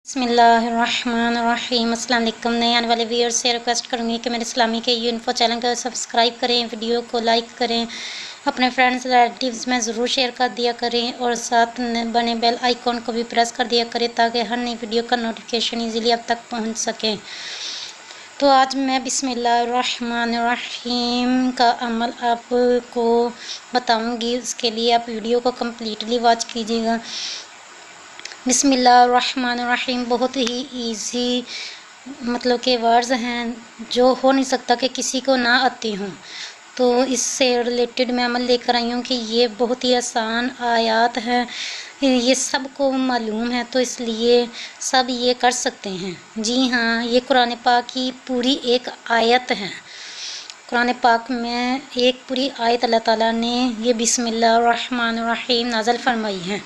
बिस्मिल्लाहिर्रहमानिर्रहीम। अस्सलाम वालेकुम। नए आने वाले व्यूअर्स से रिक्वेस्ट करूँगी कि मेरे इस्लामी के इन्फो चैनल को सब्सक्राइब करें, वीडियो को लाइक करें, अपने फ्रेंड्स रिलेटिव्स में ज़रूर शेयर कर दिया करें और साथ बने बेल आइकॉन को भी प्रेस कर दिया करें ताकि हर नई वीडियो का नोटिफिकेशन ईज़िली आप तक पहुँच सके। तो आज मैं बिस्मिल्लाहिर्रहमानिर्रहीम का अमल आपको बताऊँगी, उसके लिए आप वीडियो को कम्प्लीटली वॉच कीजिएगा। बिस्मिल्लाहिर्रहमानिर्रहीम बहुत ही इजी मतलब के वर्ड्स हैं जो हो नहीं सकता कि किसी को ना आती हों। तो इससे रिलेटेड मैं अमल लेकर आई हूँ कि ये बहुत ही आसान आयात है, ये सबको मालूम है, तो इसलिए सब ये कर सकते हैं। जी हाँ, ये कुरान पाक की पूरी एक आयत है। कुरान पाक में एक पूरी आयत अल्लाह ताला ने ये बिस्मिल्लाहिर्रहमानिर्रहीम नाज़िल फरमाई है।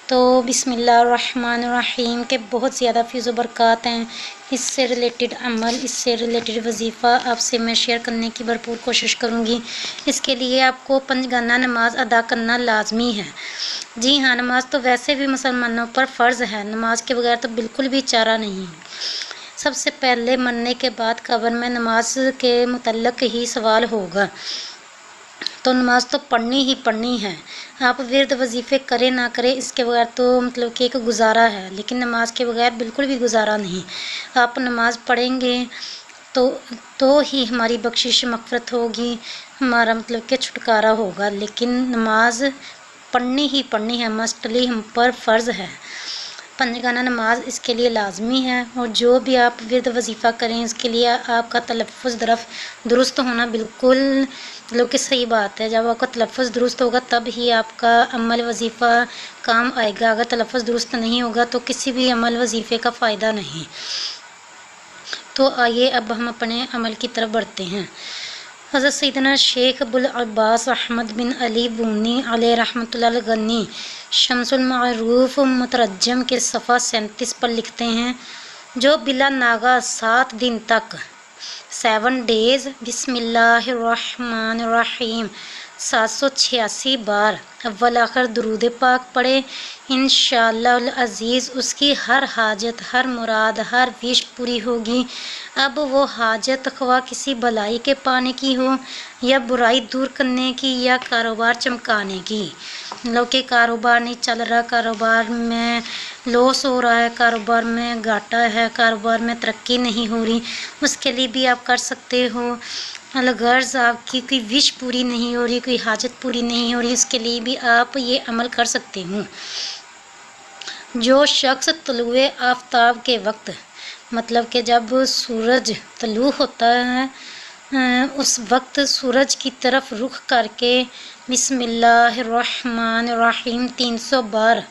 तो बिस्मिल्लाहिर्रहमानिर्रहीम के बहुत ज़्यादा फ़ीज़ बरक़ात हैं। इससे रिलेटेड अमल, इससे रिलेटेड वजीफ़ा आपसे मैं शेयर करने की भरपूर कोशिश करूँगी। इसके लिए आपको पंजगाना नमाज अदा करना लाजमी है। जी हाँ, नमाज तो वैसे भी मुसलमानों पर फ़र्ज़ है, नमाज के बगैर तो बिल्कुल भी चारा नहीं है। सबसे पहले मरने के बाद कब्र में नमाज के मुतल्लक़ ही सवाल होगा, तो नमाज तो पढ़नी ही पढ़नी है। आप विर्द वजीफ़े करें ना करें, इसके बगैर तो मतलब कि एक गुजारा है, लेकिन नमाज के बगैर बिल्कुल भी गुजारा नहीं। आप नमाज पढ़ेंगे तो ही हमारी बख्शिश मग़फ़िरत होगी, हमारा मतलब कि छुटकारा होगा। लेकिन नमाज पढ़नी ही पढ़नी है, मस्टली हम पर फ़र्ज़ है। पंजगाना नमाज इसके लिए लाजमी है। और जो भी आप विर्द वजीफ़ा करें इसके लिए आपका तलफ़्फ़ुज़ दुरुस्त होना बिल्कुल मतलब कि सही बात है। जब आपका तलफ़्फ़ुज़ दुरुस्त होगा तब ही आपका अमल वजीफ़ा काम आएगा। अगर तलफ़्फ़ुज़ दुरुस्त नहीं होगा तो किसी भी अमल वजीफ़े का फ़ायदा नहीं। तो आइए अब हम अपने अमल की तरफ बढ़ते हैं। हज़रत सैयदना शेख अबुल अब्बास अहमद बिन अली बूनी अलैहि रहमतुल्लाह गनी शम्सुल मारूफ मुतरज्जम के सफ़ा 37 पर लिखते हैं, जो बिला नागा 7 दिन तक 7 डेज़ बिस्मिल्लाहिर्रहमानिर्रहीम 786 बार अव्वल आखिर दुरूद पाक पढ़े, इंशाअल्लाह अज़ीज़ उसकी हर हाजत, हर मुराद, हर विश पूरी होगी। अब वो हाजत ख्वाह किसी भलाई के पाने की हो या बुराई दूर करने की या कारोबार चमकाने की। मतलब कि कारोबार नहीं चल रहा, कारोबार में लॉस हो रहा है, कारोबार में घाटा है, कारोबार में तरक्की नहीं हो रही, उसके लिए भी आप कर सकते हो। गर्ज़ आपकी कोई विश पूरी नहीं हो रही, कोई हाजत पूरी नहीं हो रही, उसके लिए भी आप ये अमल कर सकते हो। जो शख्स तुलुए आफ्ताब के वक्त मतलब कि जब सूरज तलू होता है उस वक्त सूरज की तरफ रुख करके बिस्मिल्लाहिर्रहमानिर्रहीम 300 बार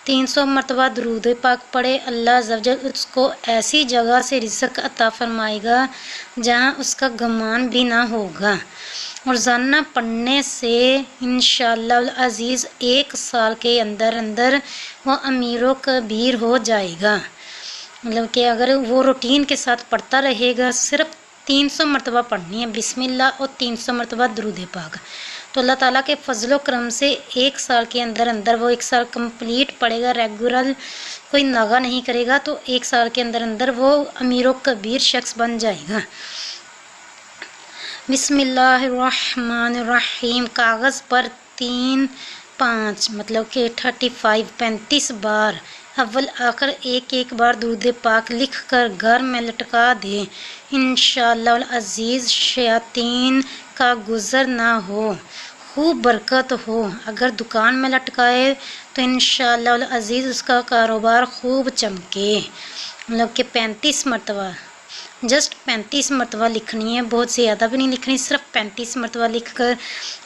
300 मरतबा दुरूद पाक पढ़े, अल्लाह अज़्ज़वजल उसको ऐसी जगह से रिज़्क़ अता फरमाएगा जहाँ उसका गुमान भी ना होगा। रोज़ाना पढ़ने से इंशाअल्लाह अज़ीज़ 1 साल के अंदर अंदर वो अमीरों कबीर हो जाएगा। मतलब कि अगर वो रूटीन के साथ पढ़ता रहेगा, सिर्फ 300 मरतबा पढ़नी है बिस्मिल्लाह और 300 मरतबा दुरूद पाक, तो अल्लाह ताला के फजलो करम से 1 साल के अंदर अंदर वो 1 साल कंप्लीट पढ़ेगा, रेगुलर कोई नागा नहीं करेगा, तो 1 साल के अंदर अंदर वो अमीरों कबीर शख्स बन जाएगा। बिस्मिल्लाहिर्रहमानिर्रहीम कागज़ पर 3-5 मतलब कि 35 बार अव्वल आखिर एक बार दुरूद पाक लिख कर घर में लटका दें, इंशाअल्लाह अज़ीज़ शयातीन का गुज़र ना हो, खूब बरकत हो। अगर दुकान में लटकाए तो इंशाअल्लाह अज़ीज़ उसका कारोबार खूब चमके। मतलब कि 35 मरतबा, जस्ट 35 मरतबा लिखनी है, बहुत ज़्यादा भी नहीं लिखनी, सिर्फ 35 मरतबा लिख कर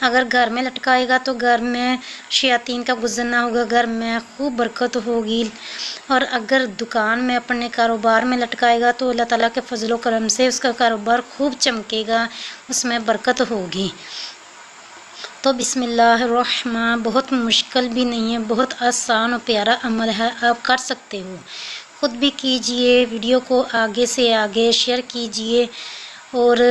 अगर घर में लटकाएगा तो घर में शयातीन का गुज़रना होगा, घर में खूब बरकत होगी। और अगर दुकान में अपने कारोबार में लटकाएगा तो अल्लाह ताला के फजलो करम से उसका कारोबार खूब चमकेगा, उसमें बरकत होगी। तो बिस्मिल्लाहिर्रहमान बहुत मुश्किल भी नहीं है, बहुत आसान और प्यारा अमल है, आप कर सकते हो। खुद भी कीजिए, वीडियो को आगे से आगे शेयर कीजिए। और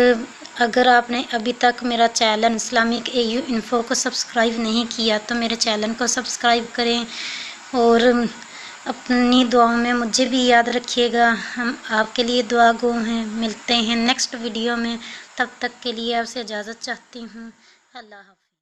अगर आपने अभी तक मेरा चैनल इस्लामिक AU इन्फो को सब्सक्राइब नहीं किया तो मेरे चैनल को सब्सक्राइब करें और اپنی دعاؤں میں مجھے بھی یاد رکھیے گا، ہم آپ کے لیے دعا گو ہیں۔ ملتے ہیں نیکسٹ ویڈیو میں، تب تک کے لیے آپ سے اجازت چاہتی ہوں۔ اللہ حافظ۔